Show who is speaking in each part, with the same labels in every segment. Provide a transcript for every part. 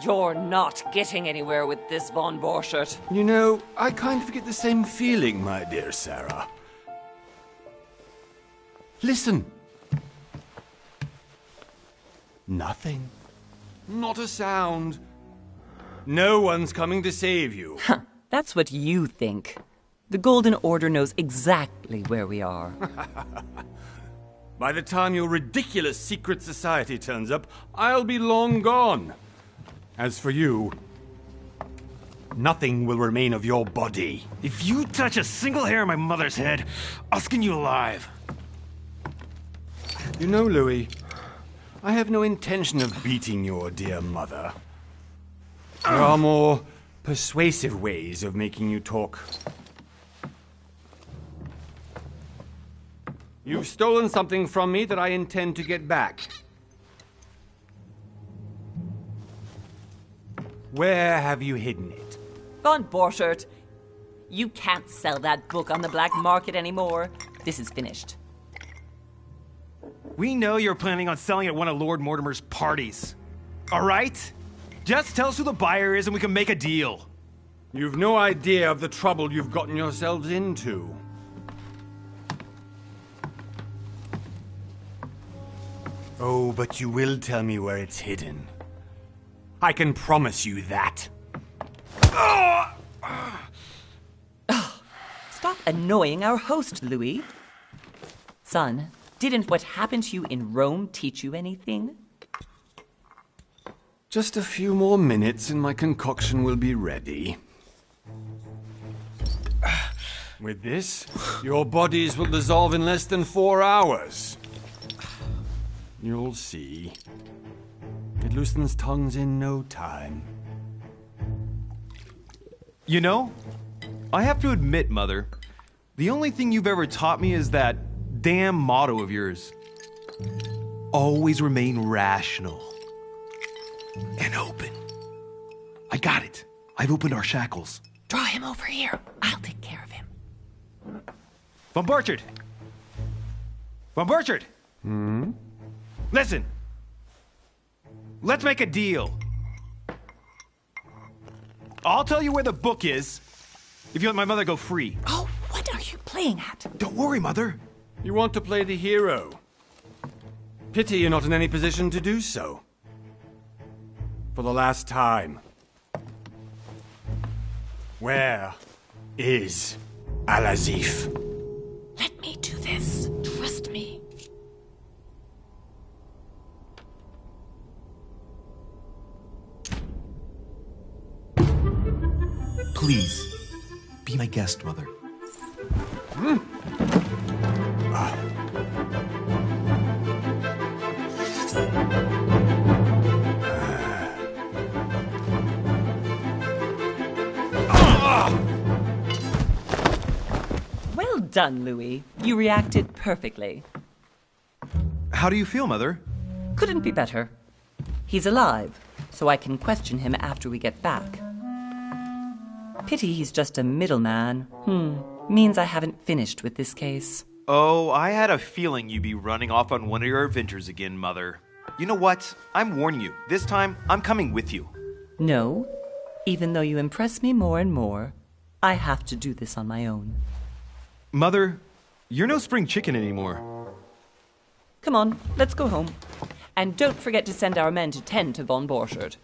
Speaker 1: You're not getting anywhere with this, von Borchert.
Speaker 2: You know, I kind of get the same feeling, my dear Sarah. Listen. Nothing. Not a sound. No one's coming to save you.
Speaker 1: Huh, that's what you think. The Golden Order knows exactly where we are.
Speaker 2: By the time your ridiculous secret society turns up, I'll be long gone. As for you, nothing will remain of your body.
Speaker 3: If you touch a single hair on my mother's head, I'll skin you alive.
Speaker 2: You know, Louis, I have no intention of beating your dear mother. There are more persuasive ways of making you talk. You've stolen something from me that I intend to get back. Where have you hidden it?
Speaker 1: Von Borchert, you can't sell that book on the black market anymore. This is finished.
Speaker 3: We know you're planning on selling at one of Lord Mortimer's parties. All right? Just tell us who the buyer is and we can make a deal.
Speaker 2: You've no idea of the trouble you've gotten yourselves into. Oh, but you will tell me where it's hidden. I can promise you that.
Speaker 1: Stop annoying our host, Louis. Son, didn't what happened to you in Rome teach you anything?
Speaker 2: Just a few more minutes and my concoction will be ready. With this, your bodies will dissolve in less than 4 hours. You'll see. It loosens tongues in no time.
Speaker 3: You know, I have to admit, Mother, the only thing you've ever taught me is that damn motto of yours. Always remain rational. And open. I got it. I've opened our shackles.
Speaker 1: Draw him over here. I'll take care of him.
Speaker 3: Von Borchert! Von Borchert! Listen. Let's make a deal. I'll tell you where the book is if you let my mother go free.
Speaker 1: Oh, what are you playing at?
Speaker 3: Don't worry, Mother.
Speaker 2: You want to play the hero. Pity you're not in any position to do so. For the last time. Where is Al-Azif?
Speaker 1: Let me do this. Trust me.
Speaker 3: Please, be my guest, Mother.
Speaker 1: Well done, Louis. You reacted perfectly.
Speaker 3: How do you feel, Mother?
Speaker 1: Couldn't be better. He's alive, so I can question him after we get back. Pity he's just a middleman. Means I haven't finished with this case.
Speaker 3: Oh, I had a feeling you'd be running off on one of your adventures again, Mother. You know what? I'm warning you. This time, I'm coming with you.
Speaker 1: No. Even though you impress me more and more, I have to do this on my own.
Speaker 3: Mother, you're no spring chicken anymore.
Speaker 1: Come on, let's go home. And don't forget to send our men to tend to von Borchert.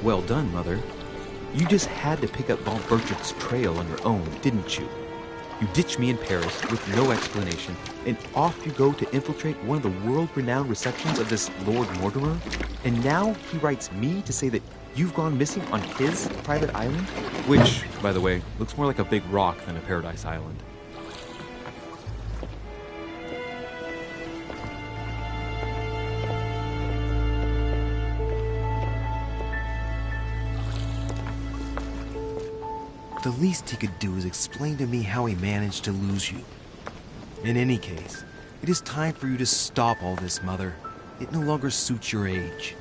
Speaker 3: Well done, Mother. You just had to pick up Von Burchett's trail on your own, didn't you? You ditched me in Paris with no explanation, and off you go to infiltrate one of the world-renowned receptions of this Lord Mortimer? And now he writes me to say that you've gone missing on his private island? Which, by the way, looks more like a big rock than a paradise island. The least he could do is explain to me how he managed to lose you. In any case, it is time for you to stop all this, Mother. It no longer suits your age.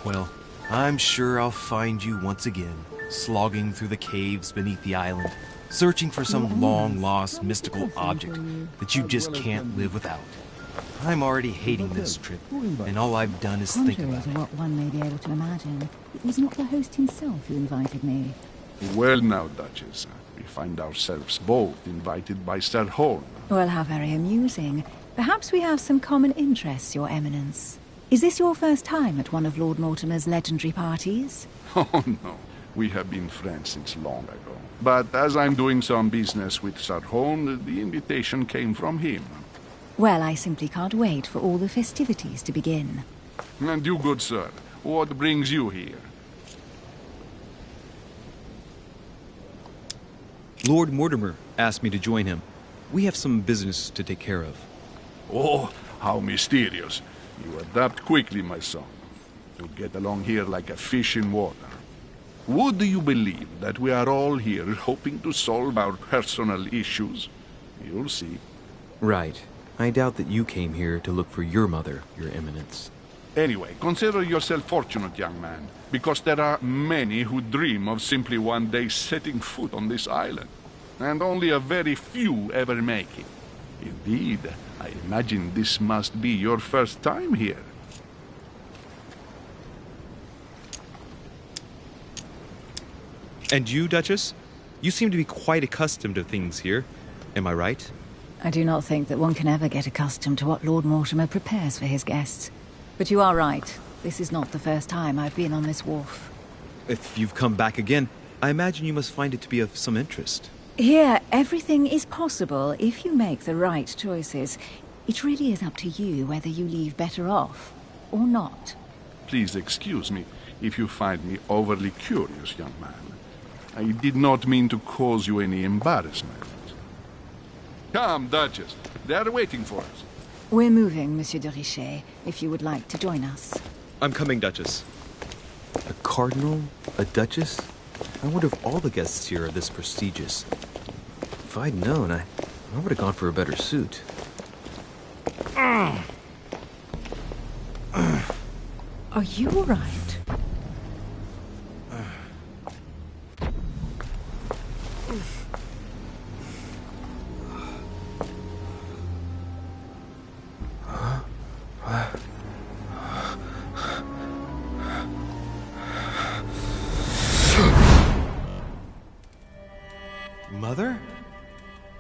Speaker 3: Well, I'm sure I'll find you once again, slogging through the caves beneath the island, searching for some long-lost mystical object that you just can't live without. I'm already hating this trip, and all I've done is think
Speaker 4: Contrary
Speaker 3: about
Speaker 4: to
Speaker 3: it.
Speaker 4: what one may be able to imagine, it was not the host himself who invited me.
Speaker 5: Well now, Duchess, we find ourselves both invited by Sir Horn.
Speaker 4: Well, how very amusing. Perhaps we have some common interests, Your Eminence. Is this your first time at one of Lord Mortimer's legendary parties?
Speaker 5: Oh no, we have been friends since long ago. But as I'm doing some business with Sir Horn, the invitation came from him.
Speaker 4: Well, I simply can't wait for all the festivities to begin.
Speaker 5: And you, good sir, what brings you here?
Speaker 3: Lord Mortimer asked me to join him. We have some business to take care of.
Speaker 5: Oh, how mysterious. You adapt quickly, my son. You get along here like a fish in water. Would you believe that we are all here hoping to solve our personal issues? You'll see.
Speaker 3: Right. I doubt that you came here to look for your mother, Your Eminence.
Speaker 5: Anyway, consider yourself fortunate, young man, because there are many who dream of simply one day setting foot on this island, and only a very few ever make it. Indeed, I imagine this must be your first time here.
Speaker 3: And you, Duchess? You seem to be quite accustomed to things here. Am I right?
Speaker 4: I do not think that one can ever get accustomed to what Lord Mortimer prepares for his guests. But you are right. This is not the first time I've been on this wharf.
Speaker 3: If you've come back again, I imagine you must find it to be of some interest.
Speaker 4: Here, everything is possible if you make the right choices. It really is up to you whether you leave better off or not.
Speaker 5: Please excuse me if you find me overly curious, young man. I did not mean to cause you any embarrassment. Come, Duchess. They are waiting for us.
Speaker 4: We're moving, Monsieur de Richet, if you would like to join us.
Speaker 3: I'm coming, Duchess. A cardinal? A duchess? I wonder if all the guests here are this prestigious. If I'd known, I would have gone for a better suit.
Speaker 4: Are you all right?
Speaker 3: Mother?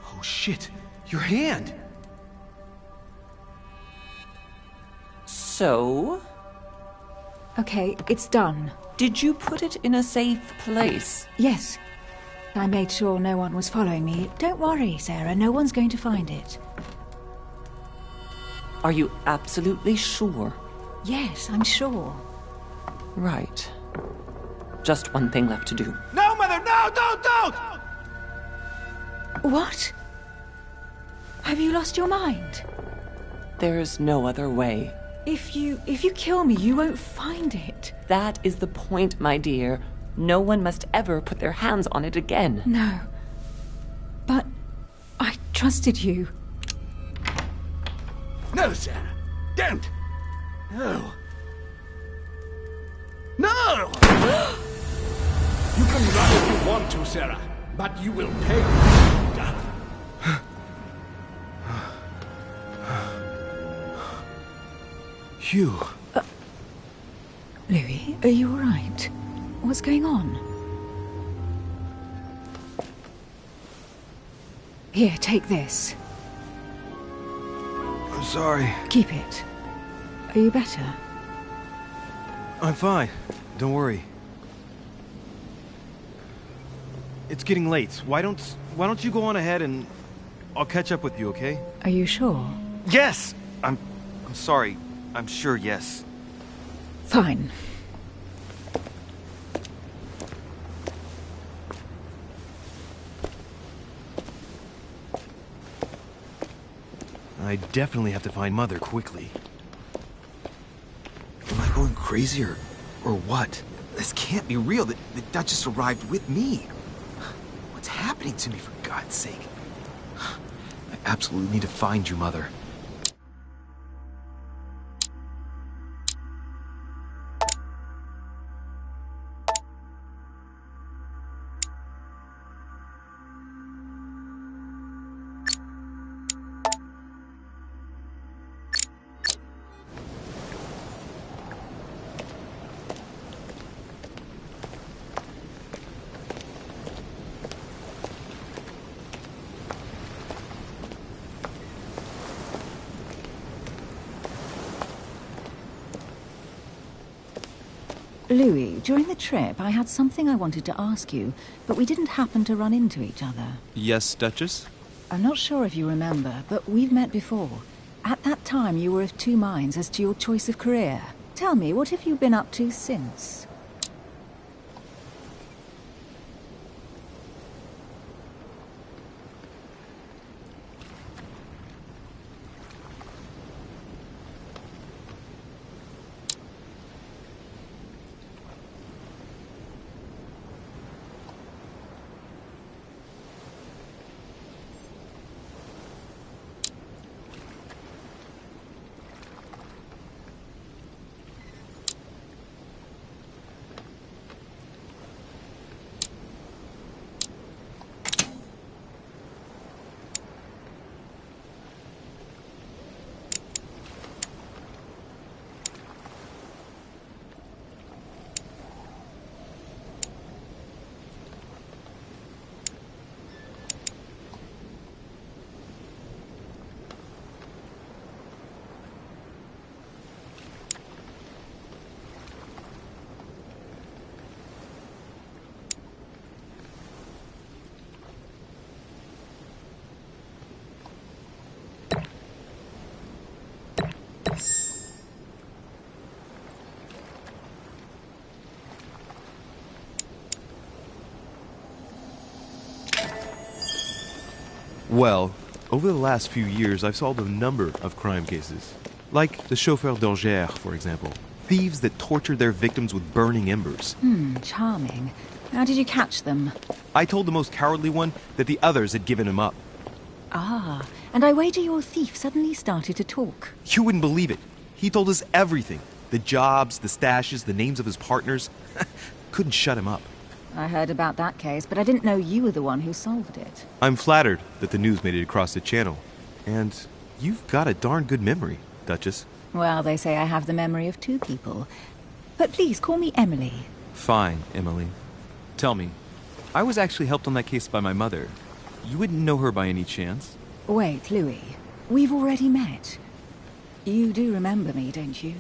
Speaker 3: Oh shit, your hand!
Speaker 1: So,
Speaker 4: Okay, it's done.
Speaker 1: did you put it in a safe place?
Speaker 4: Yes. I made sure no one was following me. Don't worry, Sarah, no one's going to find it.
Speaker 1: Are you absolutely sure?
Speaker 4: Yes, I'm sure.
Speaker 1: Right. Just one thing left to do.
Speaker 3: No, Mother, no, don't!
Speaker 4: What? Have you lost your mind?
Speaker 1: There's no other way.
Speaker 4: If you kill me, you won't find it.
Speaker 1: That is the point, my dear. No one must ever put their hands on it again.
Speaker 4: No. But I trusted you.
Speaker 6: No, Sarah. Don't. No. No! You can run if you want to, Sarah, but you will pay for that.
Speaker 3: Hugh.
Speaker 4: Louis, are you all right? What's going on? Here, take this.
Speaker 3: I'm sorry.
Speaker 4: Keep it. Are you better?
Speaker 3: I'm fine. Don't worry. It's getting late. Why don't you go on ahead and I'll catch up with you, okay?
Speaker 4: Are you sure?
Speaker 3: Yes! I'm sorry. I'm sure, yes.
Speaker 4: Fine.
Speaker 3: I definitely have to find Mother quickly.
Speaker 7: Am I going crazy or what? This can't be real. The Duchess arrived with me. What's happening to me, for God's sake? I absolutely need to find you, Mother.
Speaker 4: Louis, during the trip, I had something I wanted to ask you, but we didn't happen to run into each other.
Speaker 3: Yes, Duchess?
Speaker 4: I'm not sure if you remember, but we've met before. At that time, you were of two minds as to your choice of career. Tell me, what have you been up to since?
Speaker 3: Well, over the last few years, I've solved a number of crime cases. Like the chauffeur d'Angers, for example. Thieves that tortured their victims with burning embers.
Speaker 4: Charming. How did you catch them?
Speaker 3: I told the most cowardly one that the others had given him up.
Speaker 4: Ah, and I wager your thief suddenly started to talk.
Speaker 3: You wouldn't believe it. He told us everything. The jobs, the stashes, the names of his partners. Couldn't shut him up.
Speaker 4: I heard about that case, but I didn't know you were the one who solved it.
Speaker 3: I'm flattered that the news made it across the channel. And you've got a darn good memory, Duchess.
Speaker 4: Well, they say I have the memory of two people. But please, call me Emily.
Speaker 3: Fine, Emily. Tell me, I was actually helped on that case by my mother. You wouldn't know her by any chance?
Speaker 4: Wait, Louis. We've already met. You do remember me, don't you?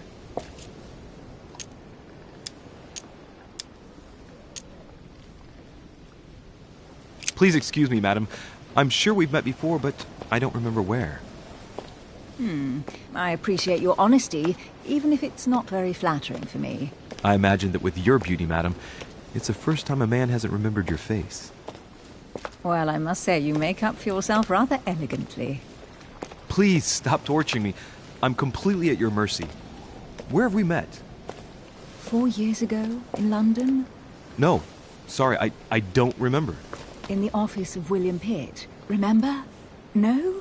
Speaker 3: Please excuse me, madam. I'm sure we've met before, but I don't remember where.
Speaker 4: I appreciate your honesty, even if it's not very flattering for me.
Speaker 3: I imagine that with your beauty, madam, it's the first time a man hasn't remembered your face.
Speaker 4: Well, I must say you make up for yourself rather elegantly.
Speaker 3: Please stop torturing me. I'm completely at your mercy. Where have we met?
Speaker 4: 4 years ago, in London?
Speaker 3: No. Sorry, I don't remember.
Speaker 4: In the office of William Pitt. Remember? No?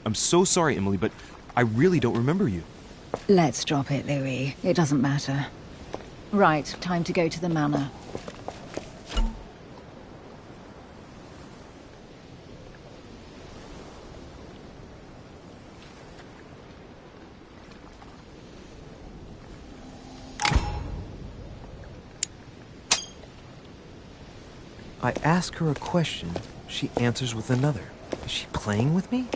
Speaker 3: I'm so sorry, Emily, but I really don't remember you.
Speaker 4: Let's drop it, Louis. It doesn't matter. Right, time to go to the manor.
Speaker 3: I ask her a question, she answers with another. Is she playing with me?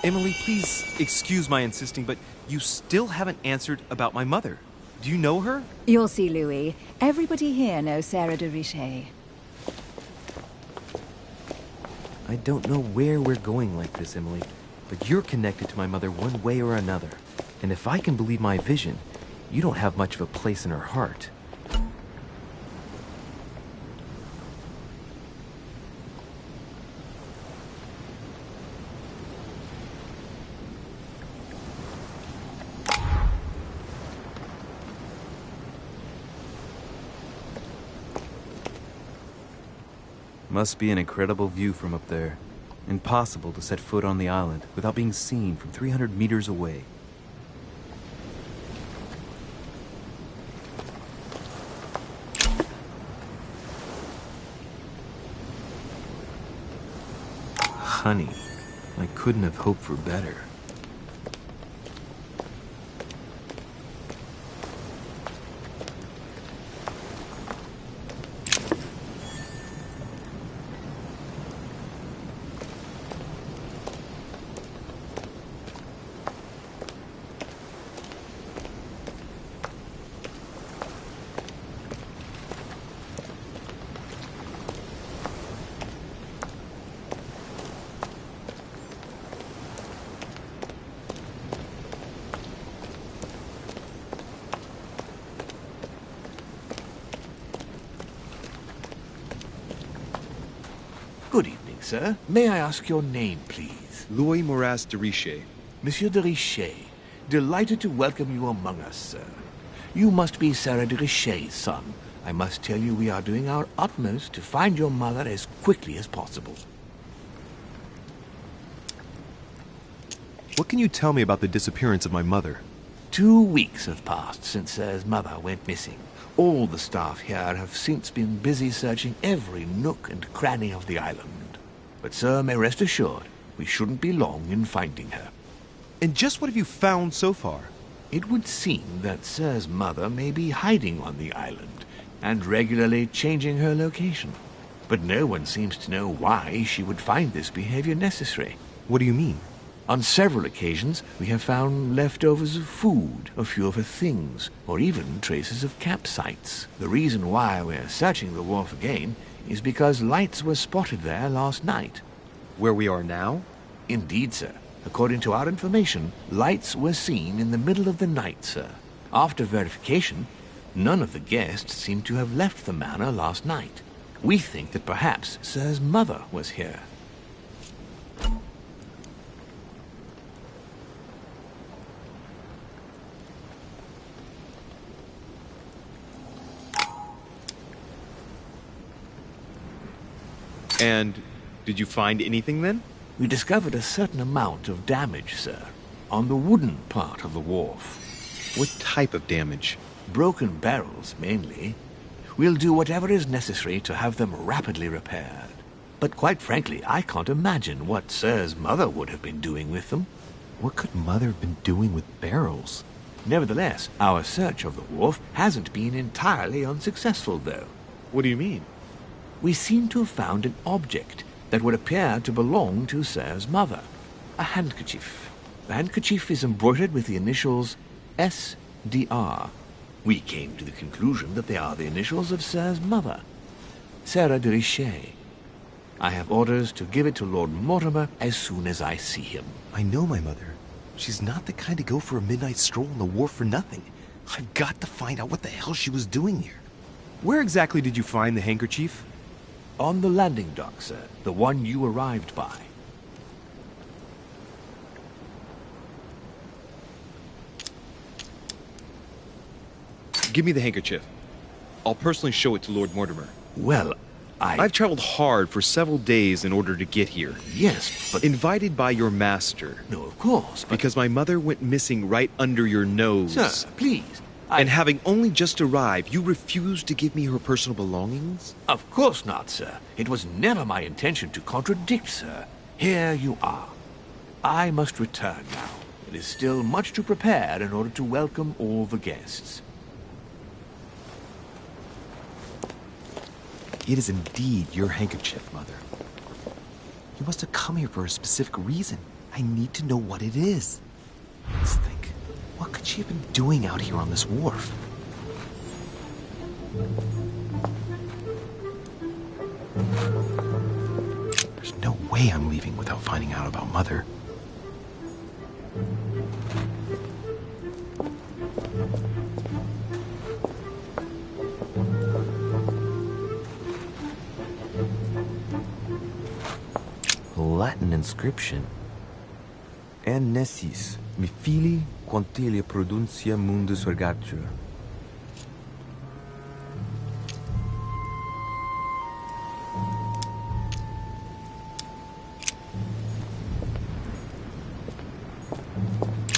Speaker 3: Emily, please excuse my insisting, but you still haven't answered about my mother. Do you know her?
Speaker 4: You'll see, Louis. Everybody here knows Sarah de Richet.
Speaker 3: I don't know where we're going like this, Emily, but you're connected to my mother one way or another. And if I can believe my vision, you don't have much of a place in her heart. Must be an incredible view from up there. Impossible to set foot on the island without being seen from 300 meters away. Honey, I couldn't have hoped for better.
Speaker 6: Good evening, sir. May I ask your name, please?
Speaker 3: Louis Moras de Richet.
Speaker 6: Monsieur de Richet. Delighted to welcome you among us, sir. You must be Sarah de Richet's son. I must tell you we are doing our utmost to find your mother as quickly as possible.
Speaker 3: What can you tell me about the disappearance of my mother?
Speaker 6: 2 weeks have passed since Sir's mother went missing. All the staff here have since been busy searching every nook and cranny of the island. But Sir may rest assured, we shouldn't be long in finding her.
Speaker 3: And just what have you found so far?
Speaker 6: It would seem that Sir's mother may be hiding on the island and regularly changing her location. But no one seems to know why she would find this behavior necessary.
Speaker 3: What do you mean?
Speaker 6: On several occasions, we have found leftovers of food, a few of her things, or even traces of campsites. The reason why we're searching the wharf again is because lights were spotted there last night.
Speaker 3: Where we are now?
Speaker 6: Indeed, sir. According to our information, lights were seen in the middle of the night, sir. After verification, none of the guests seem to have left the manor last night. We think that perhaps Sir's mother was here.
Speaker 3: And did you find anything then?
Speaker 6: We discovered a certain amount of damage, sir, on the wooden part of the wharf.
Speaker 3: What type of damage?
Speaker 6: Broken barrels, mainly. We'll do whatever is necessary to have them rapidly repaired. But quite frankly, I can't imagine what Sir's mother would have been doing with them.
Speaker 3: What could Mother have been doing with barrels?
Speaker 6: Nevertheless, our search of the wharf hasn't been entirely unsuccessful, though.
Speaker 3: What do you mean?
Speaker 6: We seem to have found an object that would appear to belong to Sir's mother. A handkerchief. The handkerchief is embroidered with the initials S.D.R. We came to the conclusion that they are the initials of Sir's mother, Sarah de Richet. I have orders to give it to Lord Mortimer as soon as I see him.
Speaker 3: I know my mother. She's not the kind to go for a midnight stroll on the wharf for nothing. I've got to find out what the hell she was doing here. Where exactly did you find the handkerchief?
Speaker 6: On the landing dock, sir. The one you arrived by.
Speaker 3: Give me the handkerchief. I'll personally show it to Lord Mortimer.
Speaker 6: Well,
Speaker 3: I've traveled hard for several days in order to get here.
Speaker 6: Yes, but...
Speaker 3: Invited by your master.
Speaker 6: No, of course, but...
Speaker 3: Because my mother went missing right under your nose.
Speaker 6: Sir, please.
Speaker 3: And having only just arrived, you refused to give me her personal belongings?
Speaker 6: Of course not, sir. It was never my intention to contradict, sir. Here you are. I must return now. It is still much to prepare in order to welcome all the guests.
Speaker 7: It is indeed your handkerchief, Mother. You must have come here for a specific reason. I need to know what it is. Let's think. What could she have been doing out here on this wharf? There's no way I'm leaving without finding out about Mother.
Speaker 8: Latin inscription. En nessis, mi fili, quantilia produncia mundus ergatur.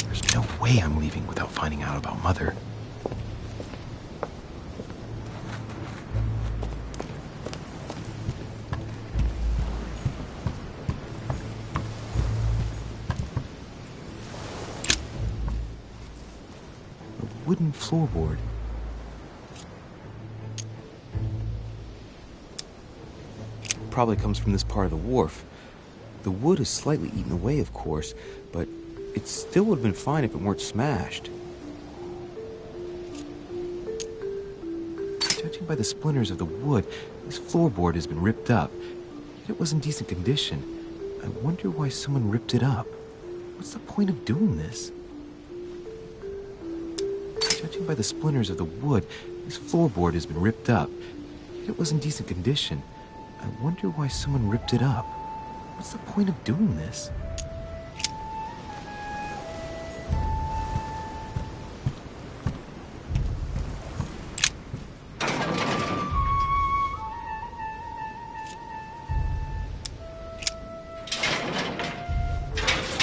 Speaker 7: There's no way I'm leaving without finding out about Mother. Wooden floorboard.
Speaker 8: Probably comes from this part of the wharf. The wood is slightly eaten away, of course, but it still would have been fine if it weren't smashed.
Speaker 7: Judging by the splinters of the wood, this floorboard has been ripped up. Yet it was in decent condition. I wonder why someone ripped it up. What's the point of doing this? Judging by the splinters of the wood, this floorboard has been ripped up. Yet it was in decent condition. I wonder why someone ripped it up. What's the point of doing this?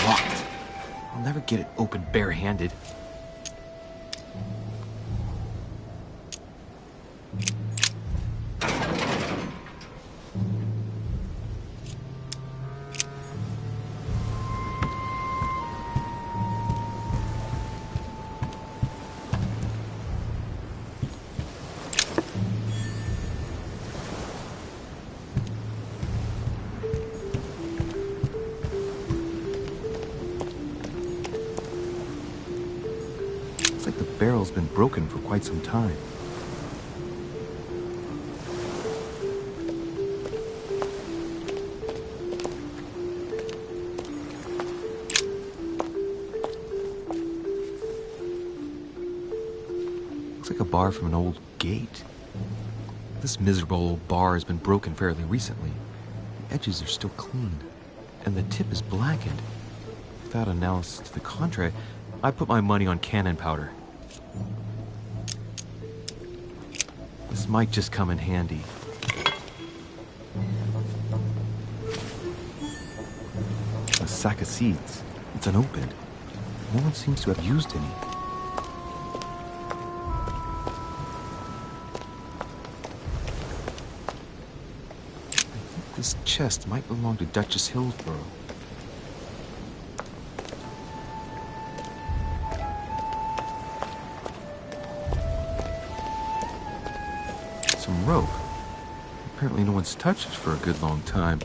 Speaker 7: Locked. I'll never get it open barehanded. Looks like the barrel's been broken for quite some time. Looks like a bar from an old gate. This miserable old bar has been broken fairly recently. The edges are still clean, and the tip is blackened. Without analysis to the contrary, I put my money on cannon powder. This might just come in handy. A sack of seeds. It's unopened. No one seems to have used any. I think this chest might belong to Duchess Hillsborough. Some rope. Apparently no one's touched it for a good long time.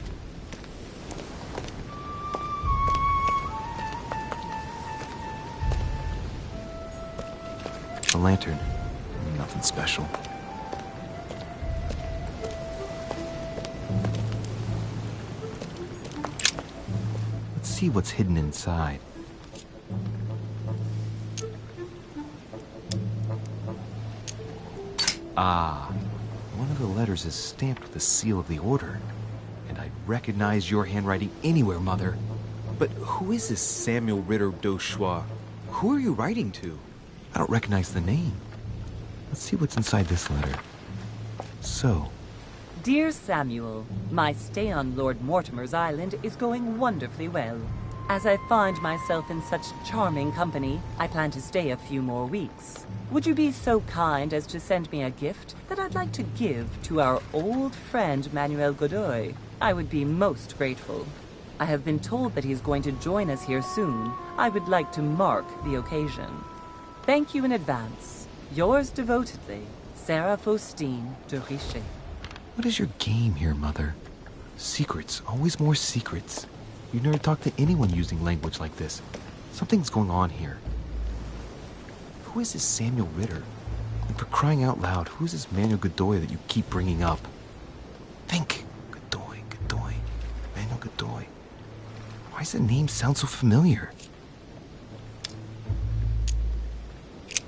Speaker 7: A lantern. Nothing special. Let's see what's hidden inside. Ah. One of the letters is stamped with the seal of the Order, and I'd recognize your handwriting anywhere, Mother.
Speaker 3: But who is this Samuel Ritter d'Auchois? Who are you writing to?
Speaker 7: I don't recognize the name. Let's see what's inside this letter. So,
Speaker 1: Dear Samuel, my stay on Lord Mortimer's island is going wonderfully well. As I find myself in such charming company, I plan to stay a few more weeks. Would you be so kind as to send me a gift that I'd like to give to our old friend Manuel Godoy? I would be most grateful. I have been told that he's going to join us here soon. I would like to mark the occasion. Thank you in advance. Yours devotedly, Sarah Faustine de Richet.
Speaker 7: what is your game here, Mother? Secrets, always more secrets. You never talked to anyone using language like this. Something's going on here. Who is this Samuel Ritter? And for crying out loud, who is this Manuel Godoy that you keep bringing up? Think. Godoy. Manuel Godoy. Why does the name sound so familiar?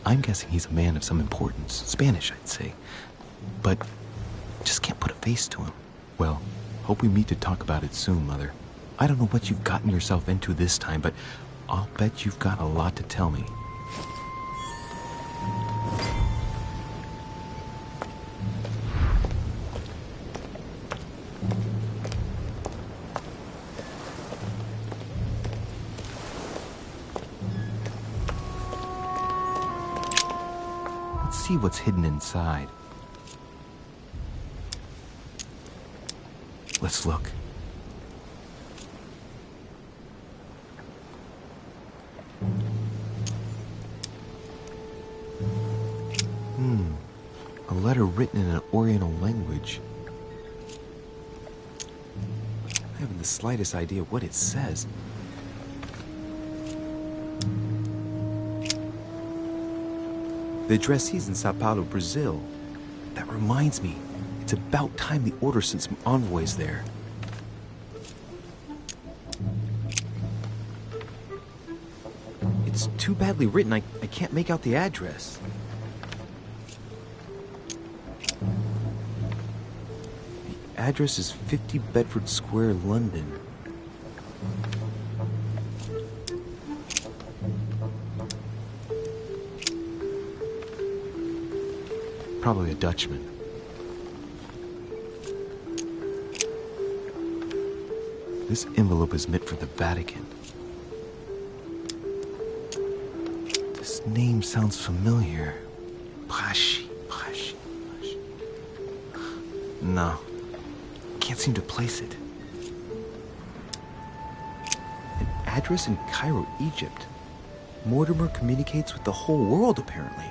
Speaker 7: I'm guessing he's a man of some importance. Spanish, I'd say. But just can't put a face to him. Well, hope we meet to talk about it soon, Mother. I don't know what you've gotten yourself into this time, but I'll bet you've got a lot to tell me. Let's see what's hidden inside. Let's look. A letter written in an Oriental language. I haven't the slightest idea what it says. The addressee's in Sao Paulo, Brazil. That reminds me, it's about time the Order sent some envoys there. It's too badly written, I can't make out the address. The address is 50 Bedford Square, London. Probably a Dutchman. This envelope is meant for the Vatican. This name sounds familiar. Prashi. No, can't seem to place it. An address in Cairo, Egypt. Mortimer communicates with the whole world, apparently.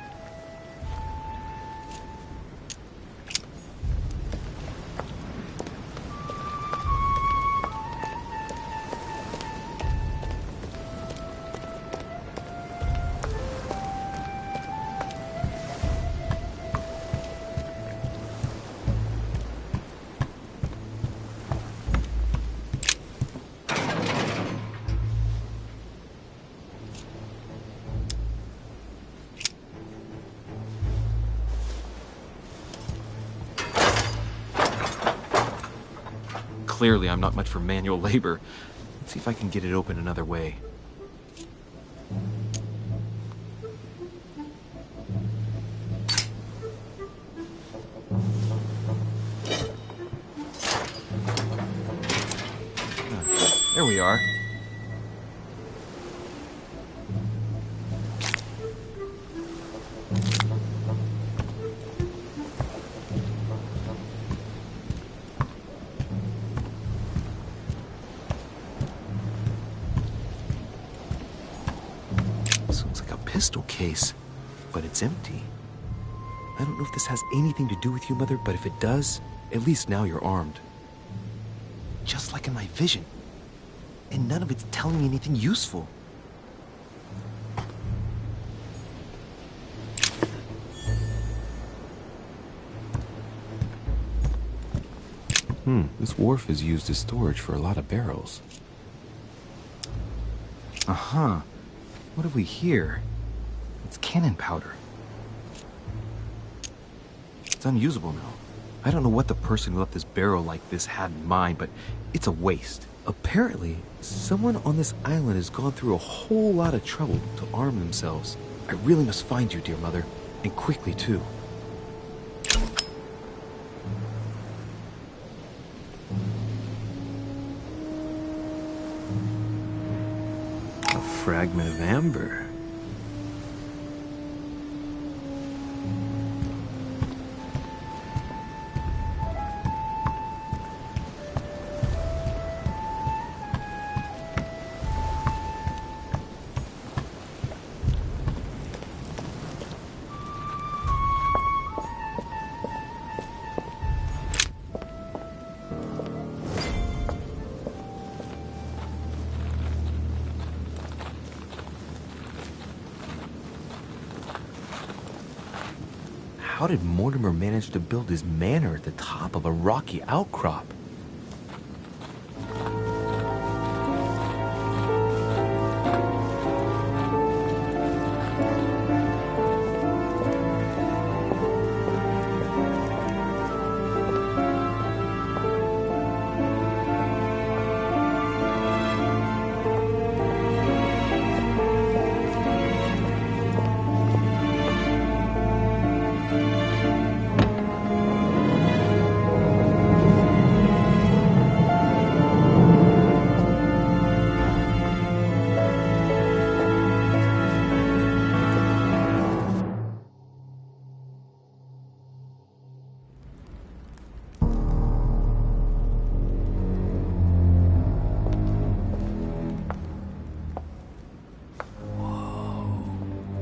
Speaker 7: Clearly, I'm not much for manual labor. Let's see if I can get it open another way. There we are. Pistol case, but it's empty. I don't know if this has anything to do with you, Mother, but if it does, at least now you're armed. Just like in my vision. And none of it's telling me anything useful. This wharf is used as storage for a lot of barrels. Uh-huh. What have we here? It's cannon powder. It's unusable now. I don't know what the person who left this barrel like this had in mind, but it's a waste. Apparently, someone on this island has gone through a whole lot of trouble to arm themselves. I really must find you, dear Mother, and quickly too.
Speaker 6: A fragment of amber.
Speaker 8: How did Mortimer manage to build his manor at the top of a rocky outcrop?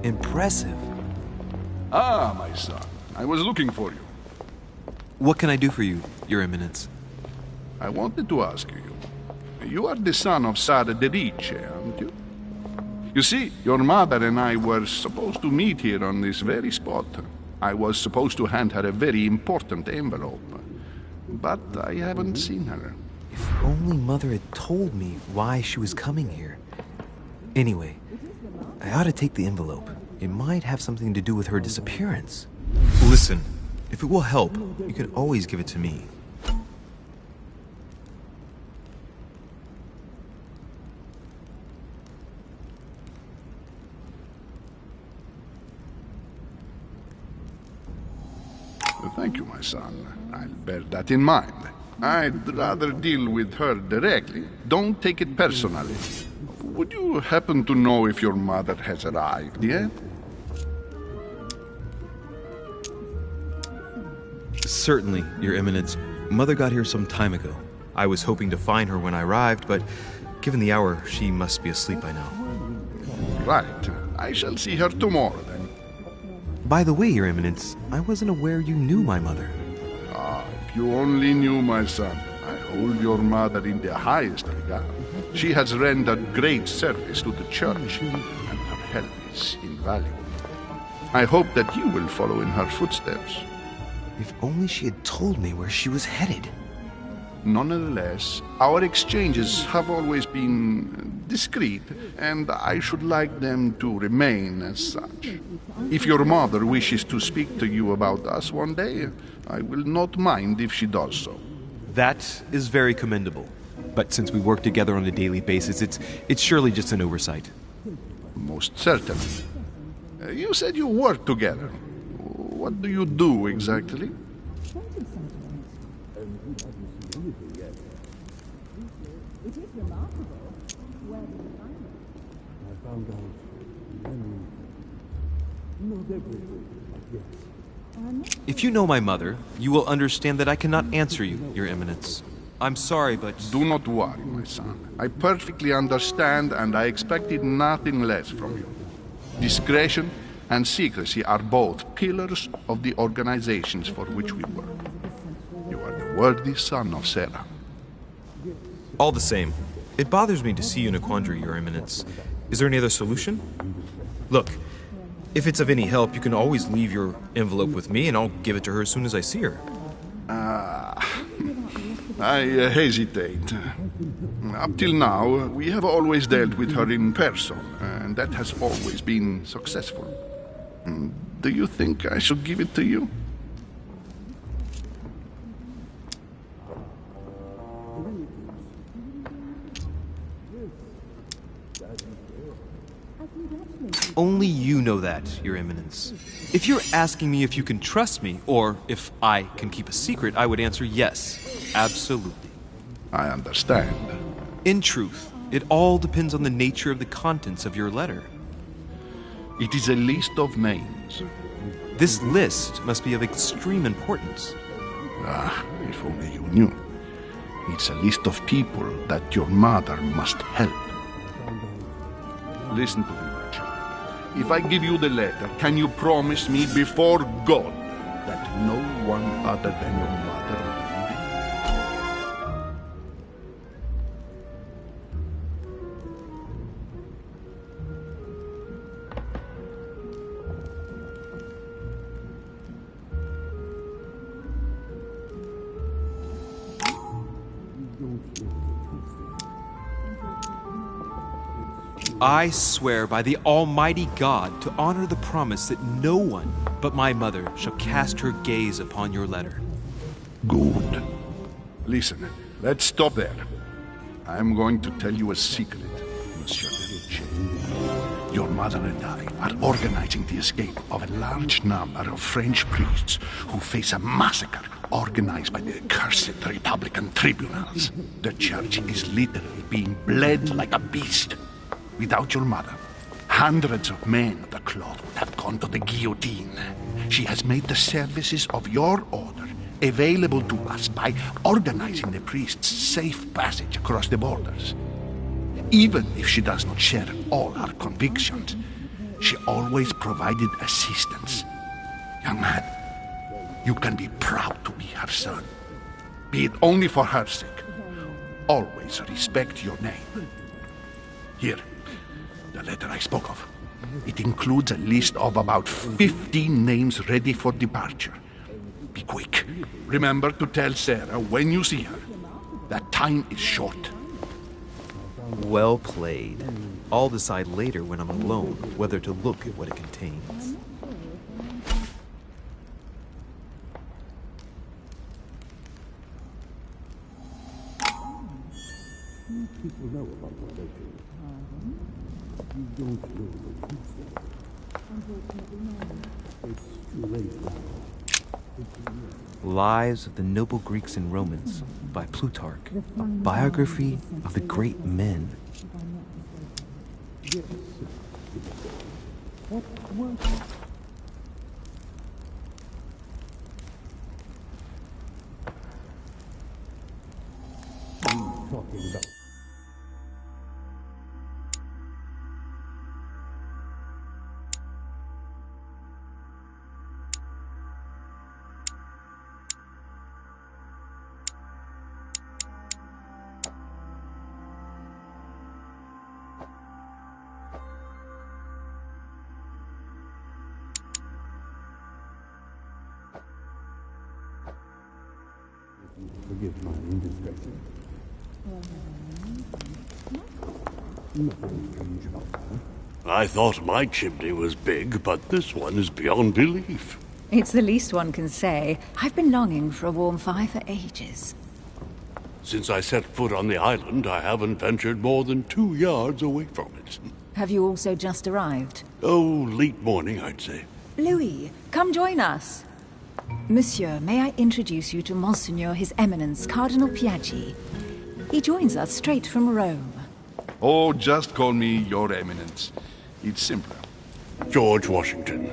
Speaker 8: Impressive.
Speaker 5: Ah, my son. I was looking for you.
Speaker 3: What can I do for you, Your Eminence?
Speaker 5: I wanted to ask you. You are the son of Sara de Riche, aren't you? You see, your mother and I were supposed to meet here on this very spot. I was supposed to hand her a very important envelope. But I haven't seen her.
Speaker 8: If only Mother had told me why she was coming here. Anyway, I ought to take the envelope. It might have something to do with her disappearance.
Speaker 3: Listen, if it will help, you can always give it to me.
Speaker 5: Thank you, my son. I'll bear that in mind. I'd rather deal with her directly. Don't take it personally. Would you happen to know if your mother has arrived yet?
Speaker 3: Certainly, Your Eminence. Mother got here some time ago. I was hoping to find her when I arrived, but given the hour, she must be asleep by now.
Speaker 5: Right. I shall see her tomorrow, then.
Speaker 8: By the way, Your Eminence, I wasn't aware you knew my mother.
Speaker 5: Ah, if you only knew, my son. I hold your mother in the highest regard. She has rendered great service to the church, and her help is invaluable. I hope that you will follow in her footsteps.
Speaker 8: If only she had told me where she was headed.
Speaker 5: Nonetheless, our exchanges have always been discreet, and I should like them to remain as such. If your mother wishes to speak to you about us one day, I will not mind if she does so.
Speaker 3: That is very commendable. But since we work together on a daily basis, it's surely just an oversight.
Speaker 5: Most certainly. You said you work together. What do you do exactly?
Speaker 3: If you know my mother, you will understand that I cannot answer you, Your Eminence. I'm sorry, but...
Speaker 5: Do not worry, my son. I perfectly understand, and I expected nothing less from you. Discretion and secrecy are both pillars of the organizations for which we work. You are the worthy son of Sarah.
Speaker 3: All the same, it bothers me to see you in a quandary, Your Eminence. Is there any other solution? Look, if it's of any help, you can always leave your envelope with me, and I'll give it to her as soon as I see her.
Speaker 5: I hesitate. Up till now, we have always dealt with her in person, and that has always been successful. Do you think I should give it to you?
Speaker 3: Only you know that, Your Eminence. If you're asking me if you can trust me, or if I can keep a secret, I would answer yes, absolutely.
Speaker 5: I understand.
Speaker 3: In truth, it all depends on the nature of the contents of your letter.
Speaker 5: It is a list of names.
Speaker 3: This list must be of extreme importance.
Speaker 5: Ah, if only you knew. It's a list of people that your mother must help. Listen to me, my child. If I give you the letter, can you promise me before God that no one other than your mother will read it?
Speaker 8: I swear by the Almighty God to honor the promise that no one but my mother shall cast her gaze upon your letter.
Speaker 5: Good. Listen, let's stop there. I'm going to tell you a secret, Monsieur Deriche. Your mother and I are organizing the escape of a large number of French priests who face a massacre organized by the accursed Republican tribunals. The church is literally being bled like a beast. Without your mother, hundreds of men of the cloth would have gone to the guillotine. She has made the services of your order available to us by organizing the priests' safe passage across the borders. Even if she does not share all our convictions, she always provided assistance. Young man, you can be proud to be her son. Be it only for her sake. Always respect your name. Here, the letter I spoke of. It includes a list of about 15 names ready for departure. Be quick. Remember to tell Sarah when you see her that time is short.
Speaker 8: Well played. I'll decide later when I'm alone whether to look at what it contains. Lives of the Noble Greeks and Romans by Plutarch, a biography of the great men.
Speaker 9: Forgive my indiscretion. Nothing strange about that.
Speaker 10: I thought my chimney was big, but this one is beyond belief.
Speaker 4: It's the least one can say. I've been longing for a warm fire for ages.
Speaker 10: Since I set foot on the island, I haven't ventured more than 2 yards away from it.
Speaker 4: Have you also just arrived?
Speaker 10: Oh, late morning, I'd say.
Speaker 4: Louis, come join us. Monsieur, may I introduce you to Monseigneur His Eminence, Cardinal Piaggi. He joins us straight from Rome.
Speaker 5: Oh, just call me Your Eminence. It's simpler.
Speaker 10: George Washington,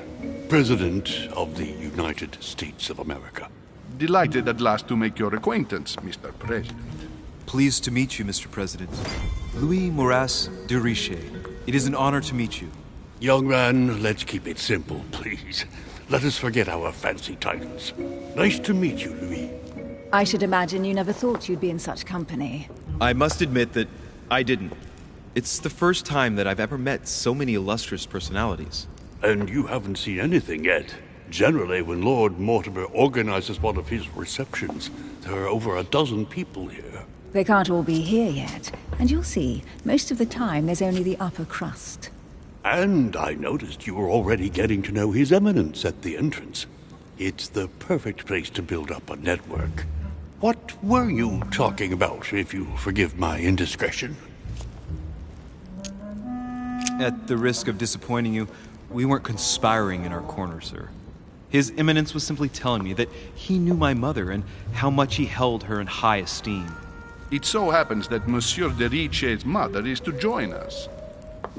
Speaker 10: President of the United States of America.
Speaker 5: Delighted at last to make your acquaintance, Mr. President.
Speaker 8: Pleased to meet you, Mr. President. Louis Moras de Riche. It is an honor to meet you.
Speaker 10: Young man, let's keep it simple, please. Let us forget our fancy titles. Nice to meet you, Louis.
Speaker 4: I should imagine you never thought you'd be in such company.
Speaker 8: I must admit that I didn't. It's the first time that I've ever met so many illustrious personalities.
Speaker 10: And you haven't seen anything yet. Generally, when Lord Mortimer organizes one of his receptions, there are over a dozen people here.
Speaker 4: They can't all be here yet. And you'll see, most of the time there's only the upper crust.
Speaker 10: And I noticed you were already getting to know His Eminence at the entrance. It's the perfect place to build up a network. What were you talking about, if you forgive my indiscretion?
Speaker 8: At the risk of disappointing you, we weren't conspiring in our corner, sir. His Eminence was simply telling me that he knew my mother and how much he held her in high esteem.
Speaker 5: It so happens that Monsieur de Riche's mother is to join us.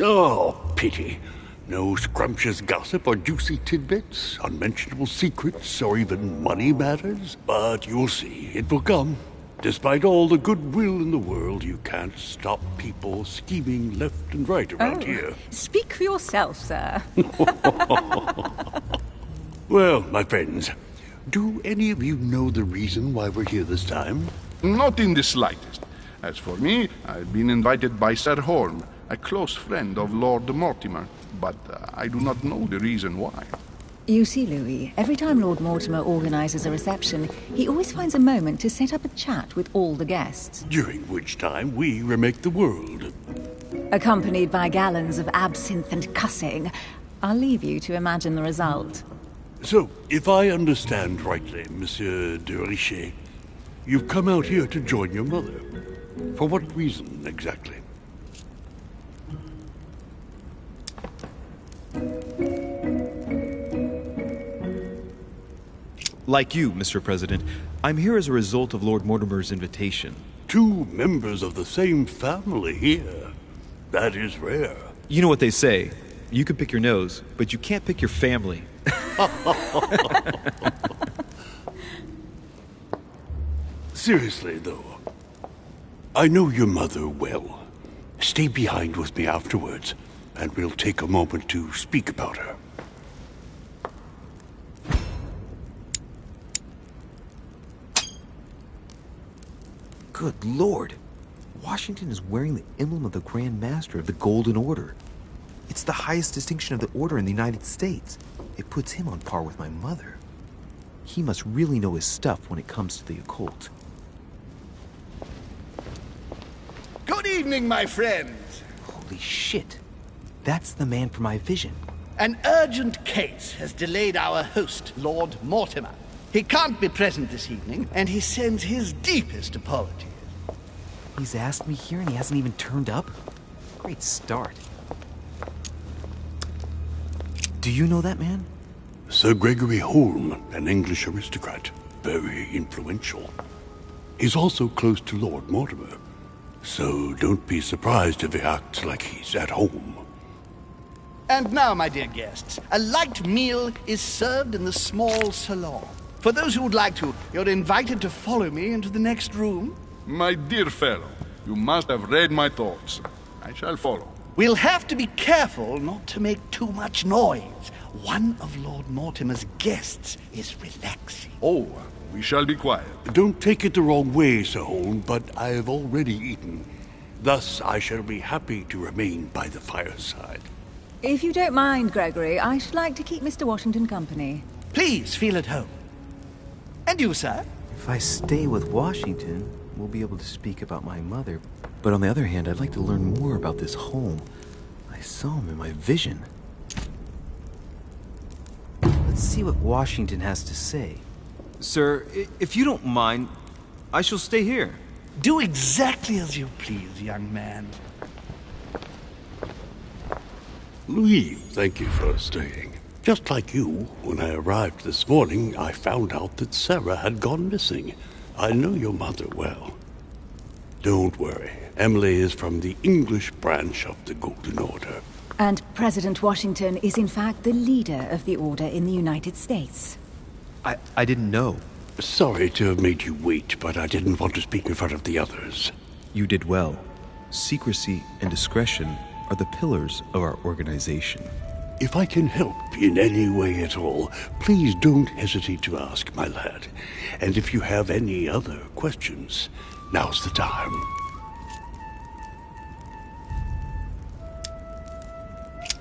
Speaker 10: Oh, pity. No scrumptious gossip or juicy tidbits, unmentionable secrets, or even money matters. But you'll see, it will come. Despite all the goodwill in the world, you can't stop people scheming left and right around here.
Speaker 4: Speak for yourself, sir.
Speaker 10: Well, my friends, do any of you know the reason why we're here this time?
Speaker 5: Not in the slightest. As for me, I've been invited by Sir Horn, a close friend of Lord Mortimer, but I do not know the reason why.
Speaker 4: You see, Louis, every time Lord Mortimer organizes a reception, he always finds a moment to set up a chat with all the guests.
Speaker 10: During which time we remake the world.
Speaker 4: Accompanied by gallons of absinthe and cussing. I'll leave you to imagine the result.
Speaker 10: So, if I understand rightly, Monsieur de Richet, you've come out here to join your mother. For what reason, exactly?
Speaker 8: Like you, Mr. President, I'm here as a result of Lord Mortimer's invitation.
Speaker 10: 2 members of the same family here. That is rare.
Speaker 8: You know what they say. You can pick your nose, but you can't pick your family.
Speaker 10: Seriously, though, I know your mother well. Stay behind with me afterwards, and we'll take a moment to speak about her.
Speaker 6: Good Lord. Washington is wearing the emblem of the Grand Master of the Golden Order. It's the highest distinction of the Order in the United States. It puts him on par with my mother. He must really know his stuff when it comes to the occult.
Speaker 11: Good evening, my friends.
Speaker 6: Holy shit. That's the man for my vision.
Speaker 11: An urgent case has delayed our host, Lord Mortimer. He can't be present this evening, and he sends his deepest apologies.
Speaker 6: He's asked me here and he hasn't even turned up? Great start. Do you know that man?
Speaker 10: Sir Gregory Holm, an English aristocrat. Very influential. He's also close to Lord Mortimer. So don't be surprised if he acts like he's at home.
Speaker 11: And now, my dear guests, a light meal is served in the small salon. For those who would like to, you're invited to follow me into the next room.
Speaker 5: My dear fellow, you must have read my thoughts. I shall follow.
Speaker 11: We'll have to be careful not to make too much noise. One of Lord Mortimer's guests is relaxing.
Speaker 5: Oh, we shall be quiet.
Speaker 10: Don't take it the wrong way, Sir Holm, but I have already eaten. Thus, I shall be happy to remain by the fireside.
Speaker 4: If you don't mind, Gregory, I should like to keep Mr. Washington company.
Speaker 11: Please feel at home. And you, sir?
Speaker 6: If I stay with Washington, we'll be able to speak about my mother. But on the other hand, I'd like to learn more about this home. I saw him in my vision. Let's see what Washington has to say.
Speaker 8: Sir, if you don't mind, I shall stay here.
Speaker 11: Do exactly as you please, young man.
Speaker 10: Louis, thank you for staying. Just like you, when I arrived this morning, I found out that Sarah had gone missing. I know your mother well. Don't worry. Emily is from the English branch of the Golden Order.
Speaker 4: And President Washington is in fact the leader of the Order in the United States.
Speaker 8: I didn't know.
Speaker 10: Sorry to have made you wait, but I didn't want to speak in front of the others.
Speaker 8: You did well. Secrecy and discretion are the pillars of our organization.
Speaker 10: If I can help in any way at all, please don't hesitate to ask, my lad. And if you have any other questions, now's the time.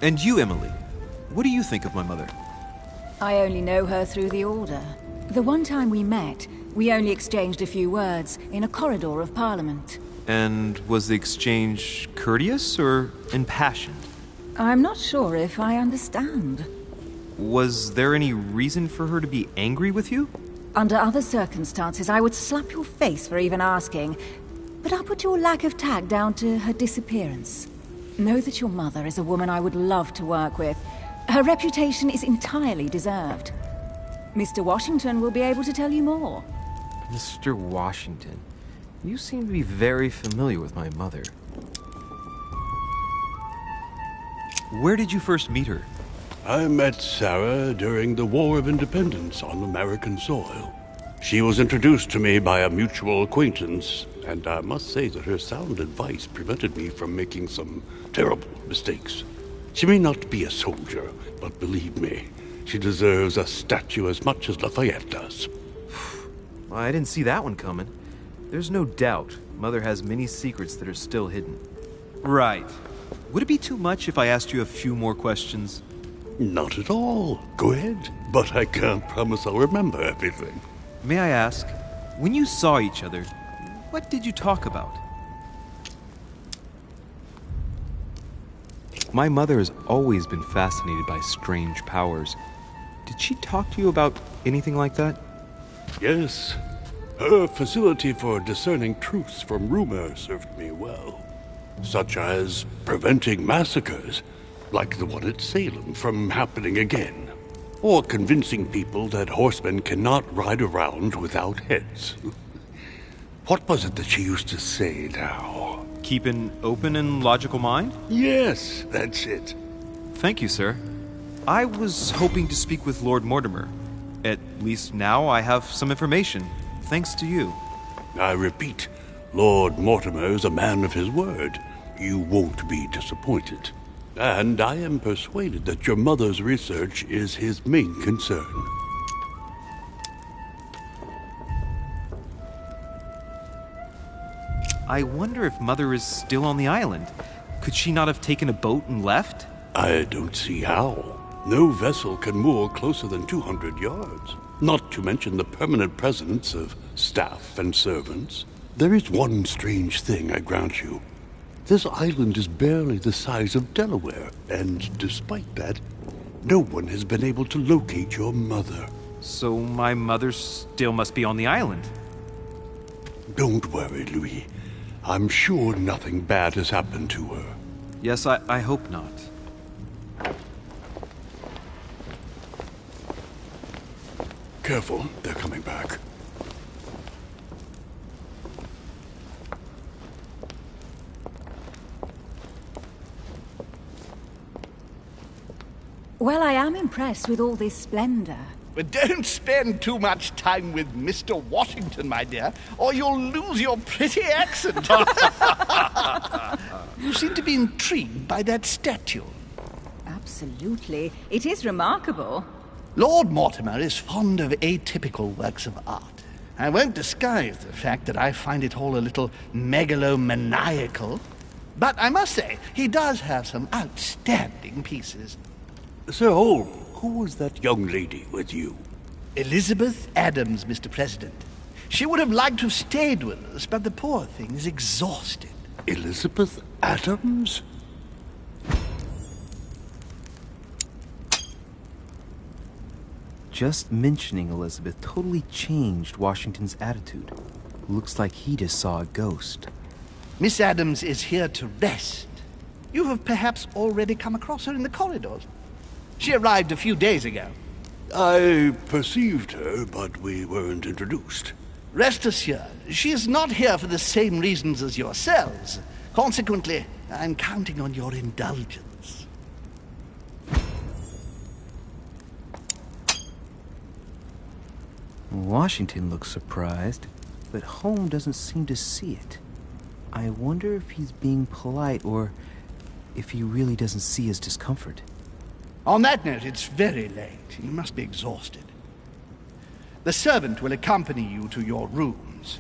Speaker 8: And you, Emily, what do you think of my mother?
Speaker 4: I only know her through the Order. The one time we met, we only exchanged a few words in a corridor of Parliament.
Speaker 8: And was the exchange courteous or impassioned?
Speaker 4: I'm not sure if I understand.
Speaker 8: Was there any reason for her to be angry with you?
Speaker 4: Under other circumstances, I would slap your face for even asking. But I'll put your lack of tact down to her disappearance. Know that your mother is a woman I would love to work with. Her reputation is entirely deserved. Mr. Washington will be able to tell you more.
Speaker 6: Mr. Washington, you seem to be very familiar with my mother.
Speaker 8: Where did you first meet her?
Speaker 10: I met Sarah during the War of Independence on American soil. She was introduced to me by a mutual acquaintance, and I must say that her sound advice prevented me from making some terrible mistakes. She may not be a soldier, but believe me, she deserves a statue as much as Lafayette does.
Speaker 6: Well, I didn't see that one coming. There's no doubt Mother has many secrets that are still hidden.
Speaker 8: Right. Would it be too much if I asked you a few more questions?
Speaker 10: Not at all. Go ahead. But I can't promise I'll remember everything.
Speaker 8: May I ask, when you saw each other, what did you talk about? My mother has always been fascinated by strange powers. Did she talk to you about anything like that?
Speaker 10: Yes. Her facility for discerning truths from rumor served me well. Such as preventing massacres, like the one at Salem, from happening again. Or convincing people that horsemen cannot ride around without heads. What was it that she used to say now?
Speaker 8: Keep an open and logical mind?
Speaker 10: Yes, that's it.
Speaker 8: Thank you, sir. I was hoping to speak with Lord Mortimer. At least now I have some information, thanks to you.
Speaker 10: I repeat, Lord Mortimer is a man of his word. You won't be disappointed. And I am persuaded that your mother's research is his main concern.
Speaker 8: I wonder if Mother is still on the island. Could she not have taken a boat and left?
Speaker 10: I don't see how. No vessel can moor closer than 200 yards. Not to mention the permanent presence of staff and servants. There is one strange thing, I grant you. This island is barely the size of Delaware, and despite that, no one has been able to locate your mother.
Speaker 8: So my mother still must be on the island.
Speaker 10: Don't worry, Louis. I'm sure nothing bad has happened to her.
Speaker 8: Yes, I hope not.
Speaker 10: Careful, they're coming back.
Speaker 4: Well, I am impressed with all this splendor.
Speaker 11: But don't spend too much time with Mr. Washington, my dear, or you'll lose your pretty accent. You seem to be intrigued by that statue.
Speaker 4: Absolutely. It is remarkable.
Speaker 11: Lord Mortimer is fond of atypical works of art. I won't disguise the fact that I find it all a little megalomaniacal. But I must say, he does have some outstanding pieces.
Speaker 10: Sir Holm, who was that young lady with you?
Speaker 11: Elizabeth Adams, Mr. President. She would have liked to have stayed with us, but the poor thing is exhausted.
Speaker 10: Elizabeth Adams?
Speaker 8: Just mentioning Elizabeth totally changed Washington's attitude. Looks like he just saw a ghost.
Speaker 11: Miss Adams is here to rest. You have perhaps already come across her in the corridors. She arrived a few days ago.
Speaker 10: I perceived her, but we weren't introduced.
Speaker 11: Rest assured, she is not here for the same reasons as yourselves. Consequently, I'm counting on your indulgence.
Speaker 8: Washington looks surprised, but Holmes doesn't seem to see it. I wonder if he's being polite or if he really doesn't see his discomfort.
Speaker 11: On that note, it's very late. You must be exhausted. The servant will accompany you to your rooms.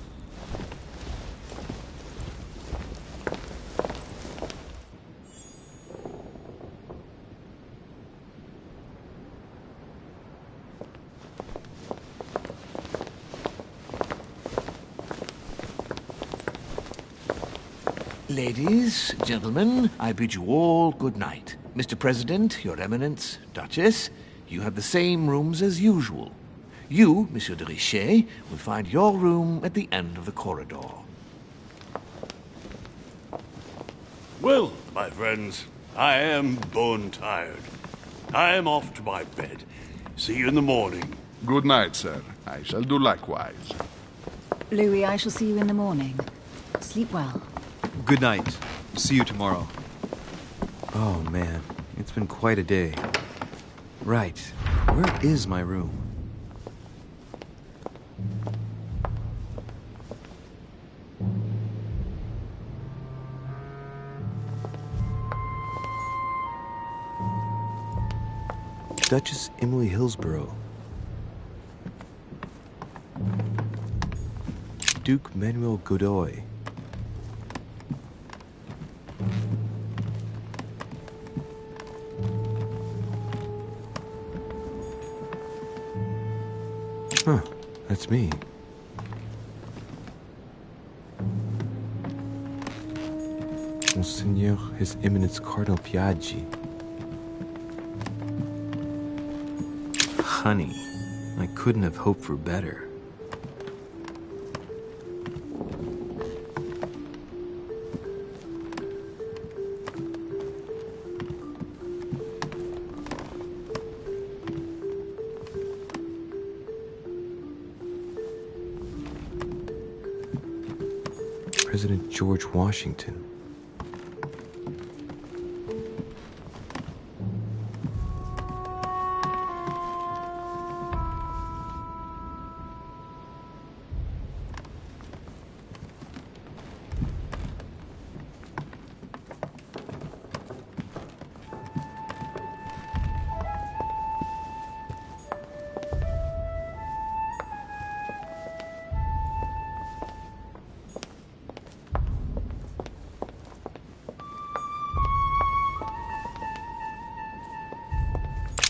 Speaker 6: Ladies, gentlemen, I bid you all good night. Mr. President, Your Eminence, Duchess, you have the same rooms as usual. You, Monsieur de Richet, will find your room at the end of the corridor.
Speaker 10: Well, my friends, I am bone tired. I am off to my bed. See you in the morning.
Speaker 5: Good night, sir. I shall do likewise.
Speaker 4: Louis, I shall see you in the morning. Sleep well.
Speaker 8: Good night. See you tomorrow. Oh, man. It's been quite a day. Right. Where is my room? Duchess Emily Hillsborough. Duke Manuel Godoy.
Speaker 6: Huh, that's me. Monseigneur, His Eminence Cardinal Piaggi. Honey, I couldn't have hoped for better. President George Washington.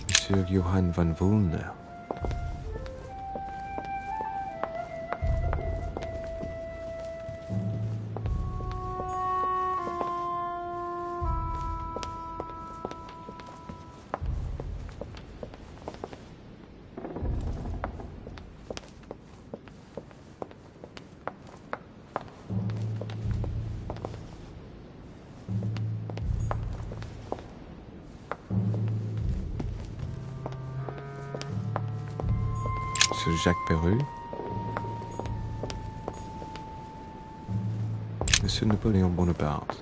Speaker 6: Monsieur Johann van Volner. Monsieur Jacques Perru. Monsieur Napoleon Bonaparte.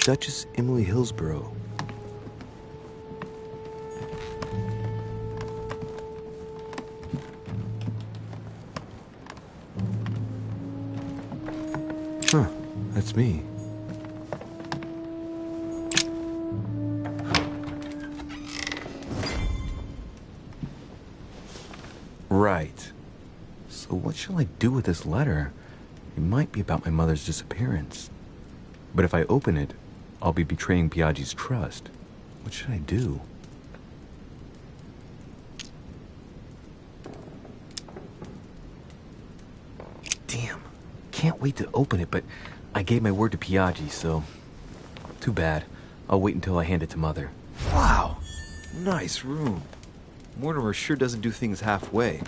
Speaker 6: Duchess Emily Hillsborough. Huh, that's me. Right. So what shall I do with this letter? It might be about my mother's disappearance. But if I open it, I'll be betraying Piaggi's trust. What should I do? Damn. Can't wait to open it, but I gave my word to Piaggi, so... Too bad. I'll wait until I hand it to Mother.
Speaker 3: Wow. Nice room. Mortimer sure doesn't do things halfway.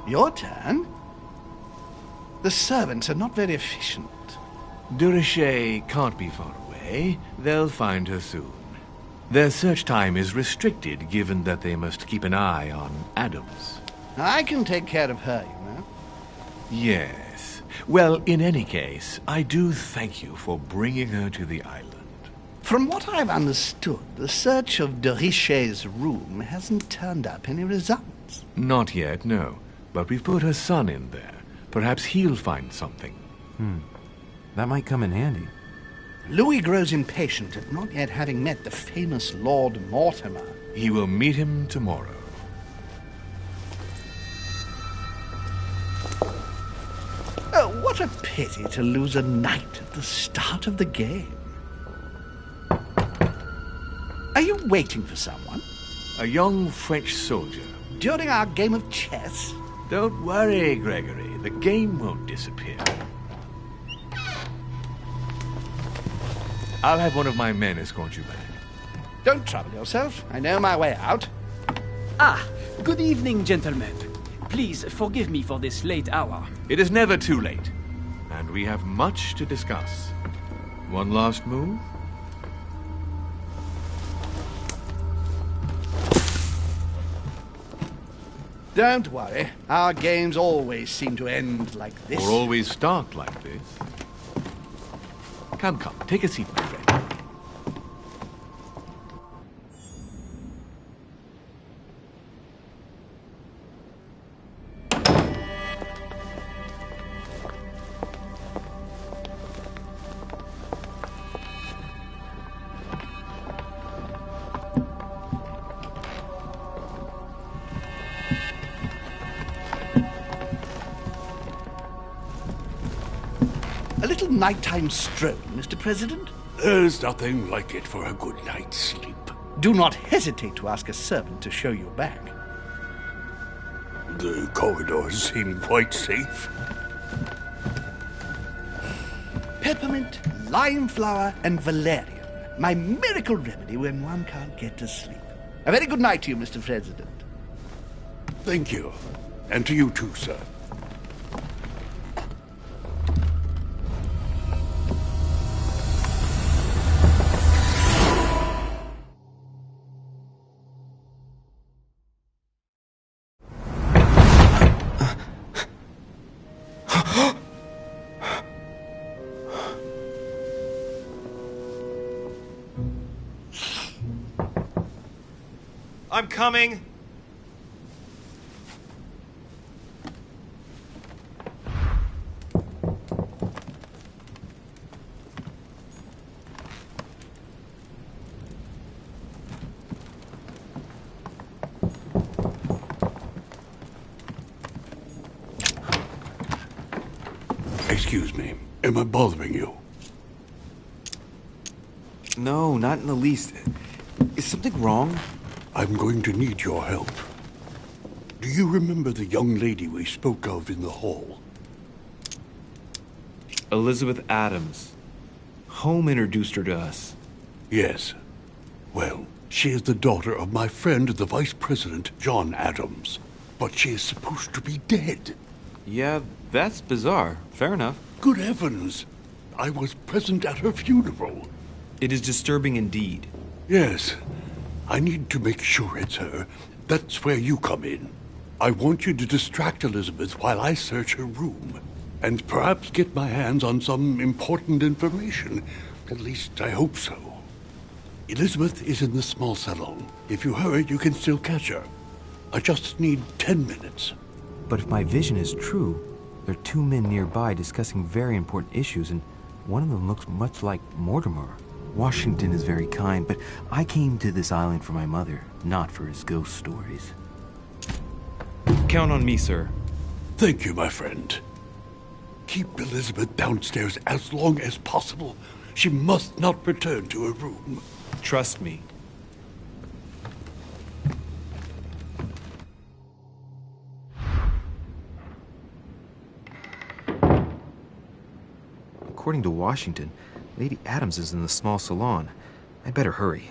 Speaker 11: Your turn? The servants are not very efficient.
Speaker 6: Durocher can't be far away. They'll find her soon. Their search time is restricted, given that they must keep an eye on Adams.
Speaker 11: I can take care of her, you know.
Speaker 6: Yes. Well, in any case, I do thank you for bringing her to the island.
Speaker 11: From what I've understood, the search of Durocher's room hasn't turned up any results.
Speaker 6: Not yet, no. But we've put her son in there. Perhaps he'll find something.
Speaker 3: That might come in handy.
Speaker 11: Louis grows impatient at not yet having met the famous Lord Mortimer.
Speaker 6: He will meet him tomorrow.
Speaker 11: Oh, what a pity to lose a knight at the start of the game. Are you waiting for someone?
Speaker 6: A young French soldier.
Speaker 11: During our game of chess?
Speaker 6: Don't worry, Gregory. The game won't disappear. I'll have one of my men escort you back.
Speaker 11: Don't trouble yourself. I know my way out.
Speaker 12: Ah, good evening, gentlemen. Please forgive me for this late hour.
Speaker 6: It is never too late, and we have much to discuss. One last move?
Speaker 11: Don't worry. Our games always seem to end like this.
Speaker 6: Or always start like this. Come, take a seat, my friend.
Speaker 11: A little nighttime stroll, Mr. President?
Speaker 10: There's nothing like it for a good night's sleep.
Speaker 11: Do not hesitate to ask a servant to show you back.
Speaker 10: The corridors seem quite safe.
Speaker 11: Peppermint, lime flower, and valerian. My miracle remedy when one can't get to sleep. A very good night to you, Mr. President.
Speaker 10: Thank you. And to you too, sir.
Speaker 8: I'm coming.
Speaker 10: Excuse me. Am I bothering you?
Speaker 3: No, not in the least. Is something wrong?
Speaker 10: I'm going to need your help. Do you remember the young lady we spoke of in the hall?
Speaker 3: Elizabeth Adams. Home introduced her to us.
Speaker 10: Yes. Well, she is the daughter of my friend, the Vice President, John Adams. But she is supposed to be dead.
Speaker 3: Yeah, that's bizarre. Fair enough.
Speaker 10: Good heavens! I was present at her funeral.
Speaker 3: It is disturbing indeed.
Speaker 10: Yes. I need to make sure it's her. That's where you come in. I want you to distract Elizabeth while I search her room. And perhaps get my hands on some important information. At least, I hope so. Elizabeth is in the small salon. If you hurry, you can still catch her. I just need 10 minutes.
Speaker 3: But if my vision is true, there are two men nearby discussing very important issues, and one of them looks much like Mortimer. Washington is very kind, but I came to this island for my mother, not for his ghost stories.
Speaker 8: Count on me, sir.
Speaker 10: Thank you, my friend. Keep Elizabeth downstairs as long as possible. She must not return to her room.
Speaker 8: Trust me.
Speaker 3: According to Washington, Lady Adams is in the small salon. I'd better hurry.